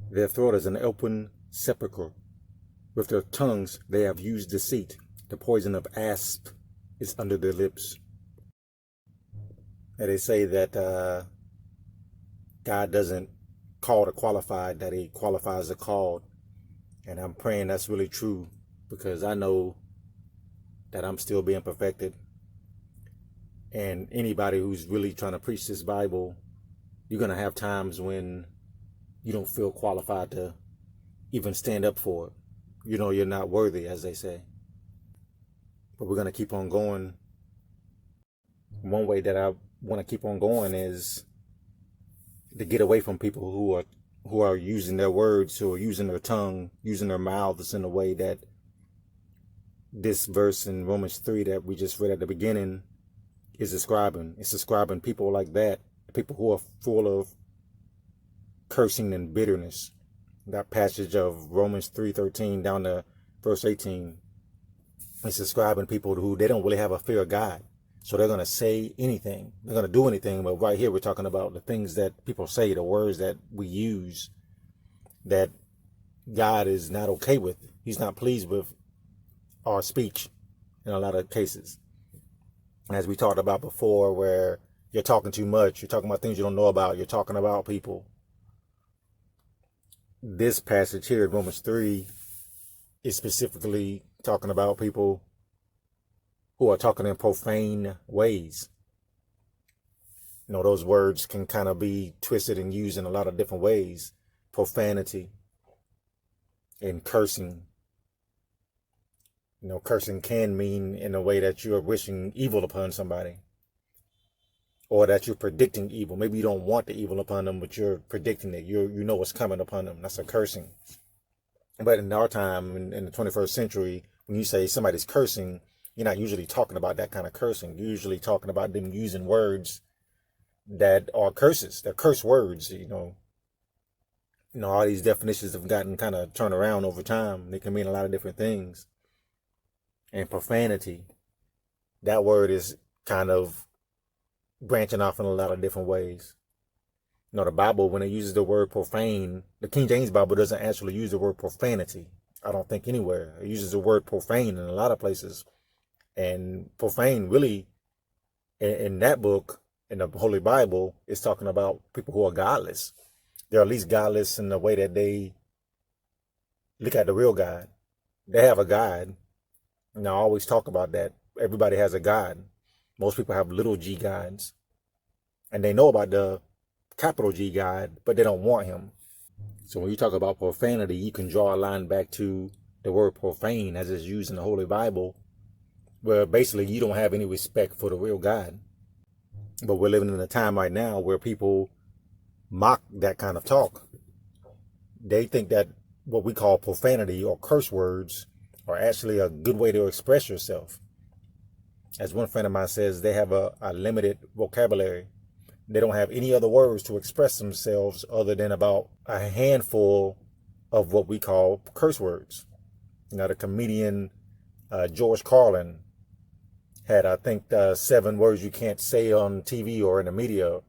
Their throat is an open sepulchre. With their tongues they have used deceit. The poison of asp is under their lips. And they say that God doesn't call the qualified, that he qualifies the called. And I'm praying that's really true, because I know that I'm still being perfected. And anybody who's really trying to preach this Bible, you're going to have times when you don't feel qualified to even stand up for it. You know, you're not worthy, as they say. But we're going to keep on going. One way that I want to keep on going is to get away from people who are using their words, who are using their tongue, using their mouths in a way that this verse in Romans 3 that we just read at the beginning is describing. It's describing people like that, people who are full of cursing and bitterness. That passage of Romans 3:13 down to verse 18, it's describing people who they don't really have a fear of God. So they're going to say anything. They're going to do anything. But right here, we're talking about the things that people say, the words that we use that God is not okay with. He's not pleased with our speech in a lot of cases. As we talked about before, where you're talking too much, you're talking about things you don't know about, you're talking about people. This passage here in Romans 3 is specifically talking about people who are talking in profane ways. You know, those words can kind of be twisted and used in a lot of different ways. Profanity and cursing. You know, cursing can mean in a way that you're wishing evil upon somebody, or that you're predicting evil. Maybe you don't want the evil upon them, but you're predicting it. You know what's coming upon them. That's a cursing. But in our time, in the 21st century, when you say somebody's cursing, you're not usually talking about that kind of cursing. You're usually talking about them using words that are curses. They're curse words. You know, all these definitions have gotten kind of turned around over time. They can mean a lot of different things. And profanity, that word is kind of branching off in a lot of different ways. You know, the Bible, when it uses the word profane, the King James Bible doesn't actually use the word profanity. I don't think anywhere. It uses the word profane in a lot of places. And profane really, in that book, in the Holy Bible, is talking about people who are godless. They're at least godless in the way that they look at the real God. They have a God. And I always talk about that. Everybody has a God. Most people have little g gods. And they know about the capital G God, but they don't want him. So when you talk about profanity, you can draw a line back to the word profane as it's used in the Holy Bible, where basically you don't have any respect for the real God. But we're living in a time right now where people mock that kind of talk. They think that what we call profanity or curse words are actually a good way to express yourself. As one friend of mine says, they have a limited vocabulary. They don't have any other words to express themselves other than about a handful of what we call curse words. You know, the comedian George Carlin had, I think, 7 words you can't say on TV or in the media.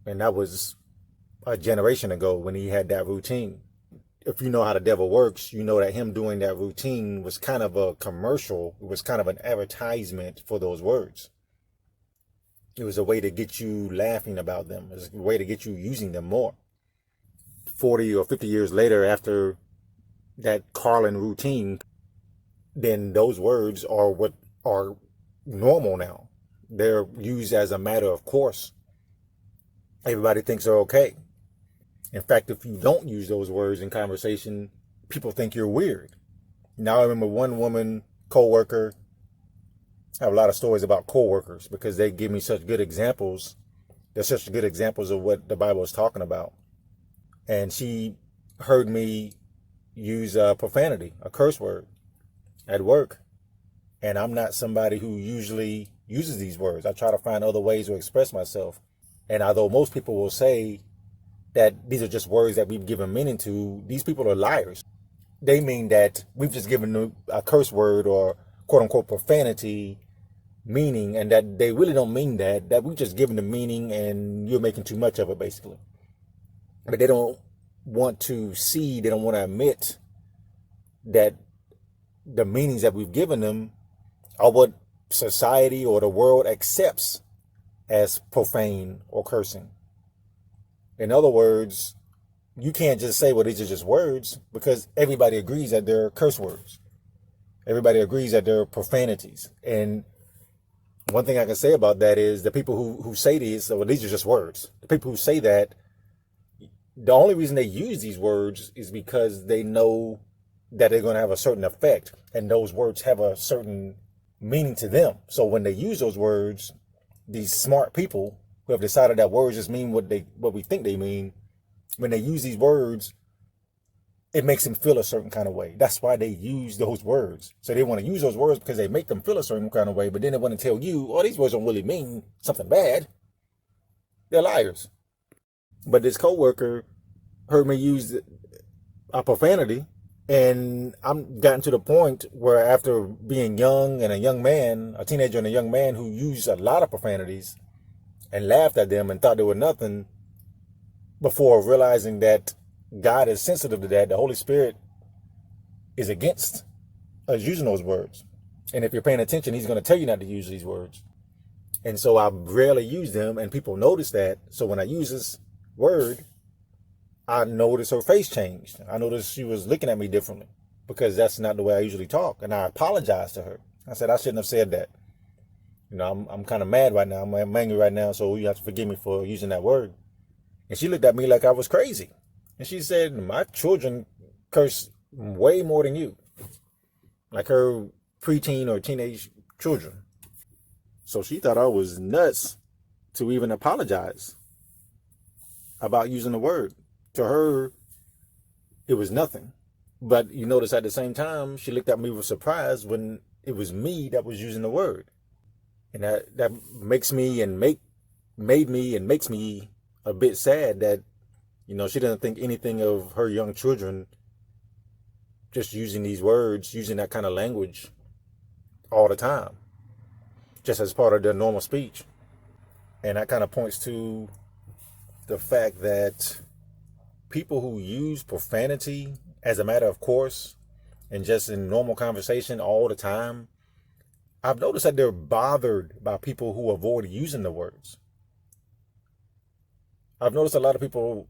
And that was a generation ago when he had that routine. If you know how the devil works, you know that him doing that routine was kind of a commercial. It was kind of an advertisement for those words. It was a way to get you laughing about them. It was a way to get you using them more. 40 or 50 years later, after that Carlin routine, then those words are what are normal now. They're used as a matter of course. Everybody thinks they're okay. In fact, if you don't use those words in conversation, people think you're weird. Now, I remember one woman co-worker. I have a lot of stories about co-workers because they give me such good examples. They're such good examples of what the Bible is talking about. And she heard me use profanity, a curse word, at work. And I'm not somebody who usually uses these words. I try to find other ways to express myself. And although most people will say that these are just words that we've given meaning to, these people are liars. They mean that we've just given a curse word or quote unquote profanity meaning, and that they really don't mean that we've just given the meaning and you're making too much of it, basically. But they don't want to see, they don't want to admit that the meanings that we've given them are what society or the world accepts as profane or cursing. In other words, you can't just say, well, these are just words, because everybody agrees that they're curse words. Everybody agrees that they're profanities. And one thing I can say about that is the people who say these, well, these are just words. The people who say that, the only reason they use these words is because they know that they're going to have a certain effect, and those words have a certain meaning to them. So when they use those words, these smart people who have decided that words just mean what we think they mean, when they use these words, it makes them feel a certain kind of way. That's why they use those words. So they want to use those words because they make them feel a certain kind of way, but then they want to tell you, oh, these words don't really mean something bad. They're liars. But this coworker heard me use a profanity, and I'm gotten to the point where after being young and a young man, a teenager and a young man who used a lot of profanities and laughed at them and thought they were nothing, before realizing that God is sensitive to that, the Holy Spirit is against us using those words. And if you're paying attention, he's going to tell you not to use these words. And so I rarely use them, and people notice that. So when I use this word, I noticed her face changed. I noticed she was looking at me differently, because that's not the way I usually talk. And I apologized to her. I said, I shouldn't have said that. You know, I'm kind of mad right now. I'm angry right now, so you have to forgive me for using that word. And she looked at me like I was crazy. And she said, my children curse way more than you. Like her preteen or teenage children. So she thought I was nuts to even apologize about using the word. To her, it was nothing. But you notice at the same time, she looked at me with surprise when it was me that was using the word. And that makes me and made me and makes me a bit sad that, you know, she doesn't think anything of her young children just using these words, using that kind of language all the time, just as part of their normal speech. And that kind of points to the fact that people who use profanity as a matter of course and just in normal conversation all the time, I've noticed that they're bothered by people who avoid using the words. I've noticed a lot of people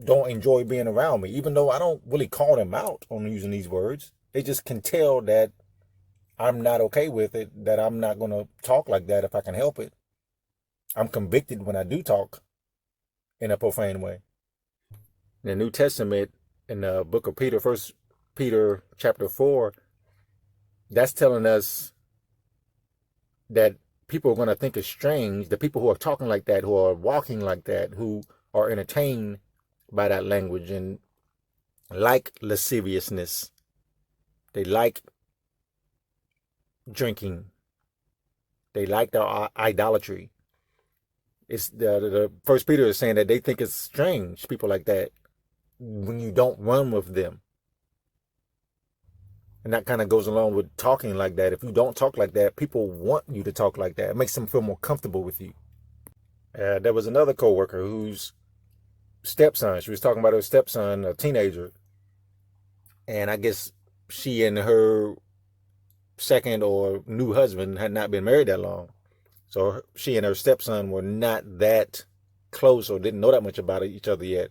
don't enjoy being around me, even though I don't really call them out on using these words. They just can tell that I'm not okay with it, that I'm not going to talk like that if I can help it. I'm convicted when I do talk in a profane way. In the New Testament, in the book of Peter, 1 Peter chapter 4, that's telling us that people are going to think it's strange, the people who are talking like that, who are walking like that, who are entertained by that language and like lasciviousness. They like drinking. They like their idolatry. It's the First Peter is saying that they think it's strange, people like that, when you don't run with them. And that kind of goes along with talking like that. If you don't talk like that, people want you to talk like that. It makes them feel more comfortable with you. There was another coworker whose stepson, she was talking about her stepson, a teenager. And I guess she and her second or new husband had not been married that long. So she and her stepson were not that close or didn't know that much about each other yet.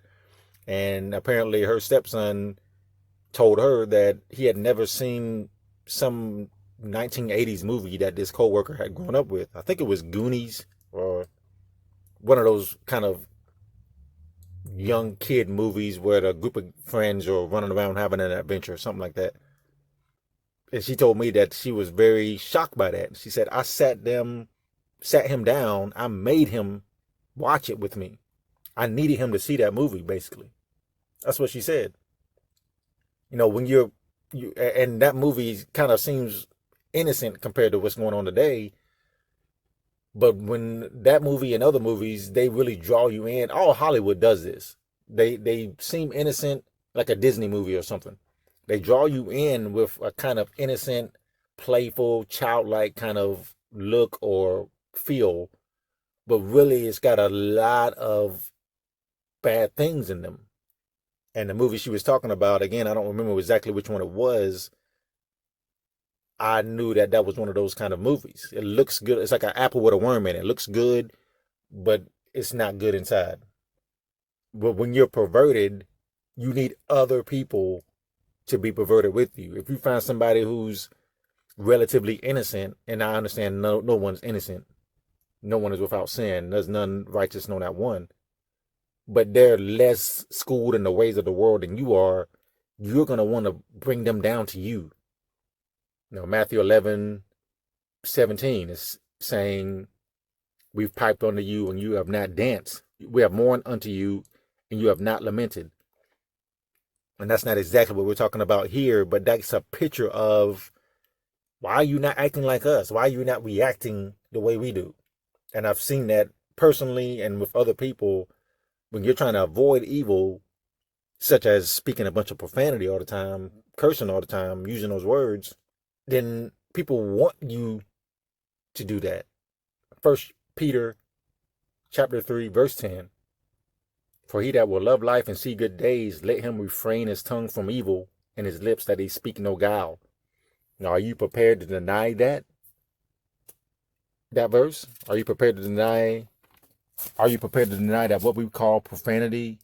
And apparently her stepson told her that he had never seen some 1980s movie that this coworker had grown up with. I think it was Goonies or one of those kind of young kid movies where the group of friends are running around having an adventure, something like that. And she told me that she was very shocked by that. She said, I sat him down. I made him watch it with me. I needed him to see that movie, basically. That's what she said. You know, when you and that movie kind of seems innocent compared to what's going on today. But when that movie and other movies, they really draw you in. All Hollywood does this. They seem innocent, like a Disney movie or something. They draw you in with a kind of innocent, playful, childlike kind of look or feel. But really, it's got a lot of bad things in them. And the movie she was talking about, again, I don't remember exactly which one it was. I knew that that was one of those kind of movies. It looks good. It's like an apple with a worm in it. It looks good, but it's not good inside. But when you're perverted, you need other people to be perverted with you. If you find somebody who's relatively innocent, and I understand no one's innocent, no one is without sin, there's none righteous, no not one, but they're less schooled in the ways of the world than you are, you're going to want to bring them down to you. You know, Matthew 11:17 is saying, we've piped unto you and you have not danced. We have mourned unto you and you have not lamented. And that's not exactly what we're talking about here, but that's a picture of, why are you not acting like us? Why are you not reacting the way we do? And I've seen that personally and with other people. When you're trying to avoid evil, such as speaking a bunch of profanity all the time, cursing all the time, using those words, then people want you to do that. 1 Peter chapter 3, verse 10. For he that will love life and see good days, let him refrain his tongue from evil and his lips that he speak no guile. Now, are you prepared to deny that verse? Are you prepared to deny that what we call profanity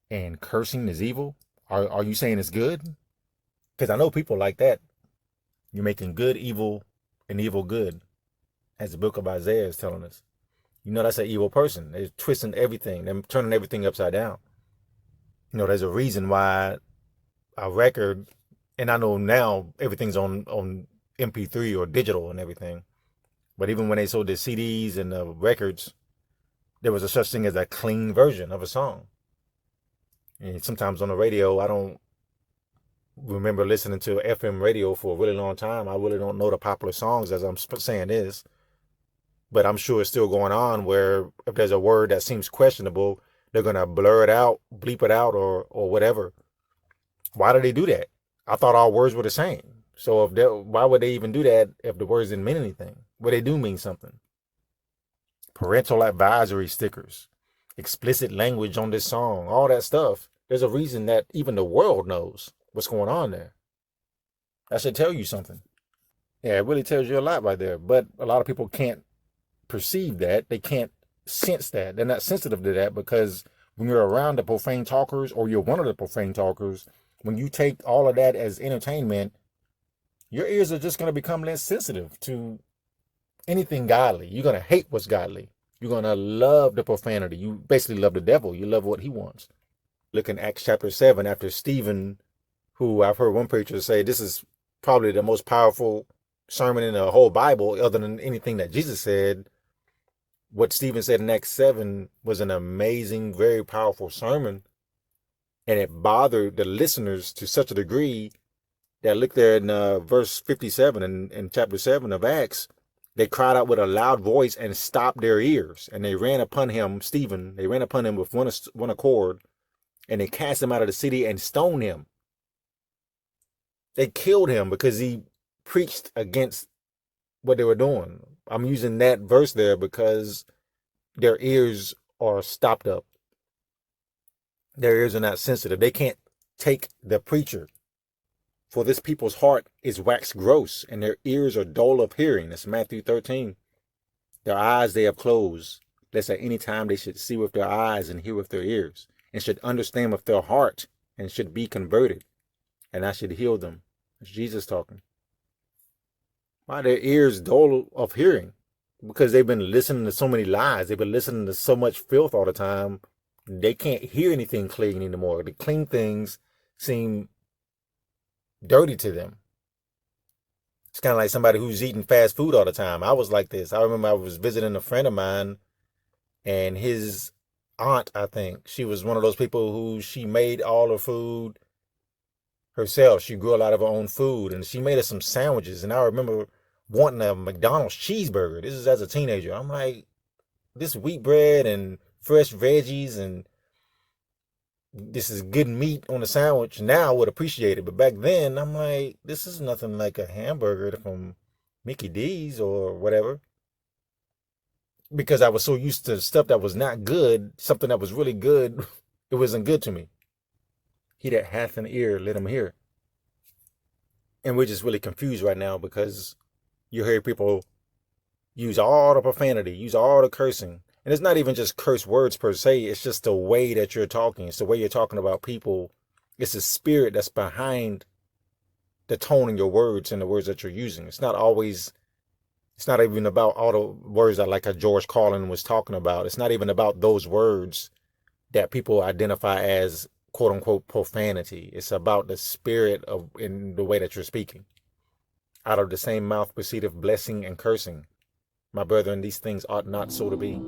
and cursing is evil? Are you saying it's good? Because I know people like that. You're making good evil and evil good, as the book of Isaiah is telling us. You know, that's an evil person. They're twisting everything. They're turning everything upside down. You know, there's a reason why a record, and I know now everything's on MP3 or digital and everything, but even when they sold the CDs and the records, there was a such thing as a clean version of a song. And sometimes on the radio, I don't remember listening to FM radio for a really long time. I really don't know the popular songs, as I'm saying this, but I'm sure it's still going on, where if there's a word that seems questionable, they're going to blur it out, bleep it out, or whatever. Why do they do that? I thought all words were the same. So why would they even do that if the words didn't mean anything? Well, they do mean something. Parental advisory stickers, explicit language on this song, all that stuff. There's a reason that even the world knows what's going on there. That should tell you something. Yeah, it really tells you a lot right there. But a lot of people can't perceive that. They can't sense that. They're not sensitive to that, because when you're around the profane talkers, or you're one of the profane talkers, when you take all of that as entertainment, your ears are just going to become less sensitive to anything godly. You're going to hate what's godly. You're going to love the profanity. You basically love the devil. You love what he wants. Look in Acts chapter 7, after Stephen, who I've heard one preacher say, this is probably the most powerful sermon in the whole Bible, other than anything that Jesus said. What Stephen said in Acts 7 was an amazing, very powerful sermon. And it bothered the listeners to such a degree that, look there in verse 57 in chapter 7 of Acts, they cried out with a loud voice and stopped their ears. And they ran upon him, Stephen, they ran upon him with one accord, and they cast him out of the city and stoned him. They killed him because he preached against what they were doing. I'm using that verse there because their ears are stopped up. Their ears are not sensitive. They can't take the preacher. For this people's heart is waxed gross, and their ears are dull of hearing. That's Matthew 13. Their eyes they have closed, lest at any time they should see with their eyes and hear with their ears, and should understand with their heart, and should be converted, and I should heal them. It's Jesus talking. Why are their ears dull of hearing? Because they've been listening to so many lies. They've been listening to so much filth all the time. They can't hear anything clean anymore. The clean things seem dirty to them. It's kind of like somebody who's eating fast food all the time. I was like this. I remember I was visiting a friend of mine, and his aunt, I think, she was one of those people who she made all her food herself. She grew a lot of her own food, and she made us some sandwiches. And I remember wanting a McDonald's cheeseburger. This is as a teenager. I'm like, this wheat bread and fresh veggies and this is good meat on the sandwich. Now I would appreciate it, but back then I'm like, this is nothing like a hamburger from Mickey D's or whatever, because I was so used to stuff that was not good. Something that was really good, it wasn't good to me. He that hath an ear, let him hear. And we're just really confused right now because you hear people use all the profanity, use all the cursing. And it's not even just curse words per se. It's just the way that you're talking. It's the way you're talking about people. It's the spirit that's behind the tone in your words and the words that you're using. It's not even about all the words that like a George Carlin was talking about. It's not even about those words that people identify as quote unquote profanity. It's about the spirit of in the way that you're speaking. Out of the same mouth proceedeth blessing and cursing. My brethren, these things ought not so to be.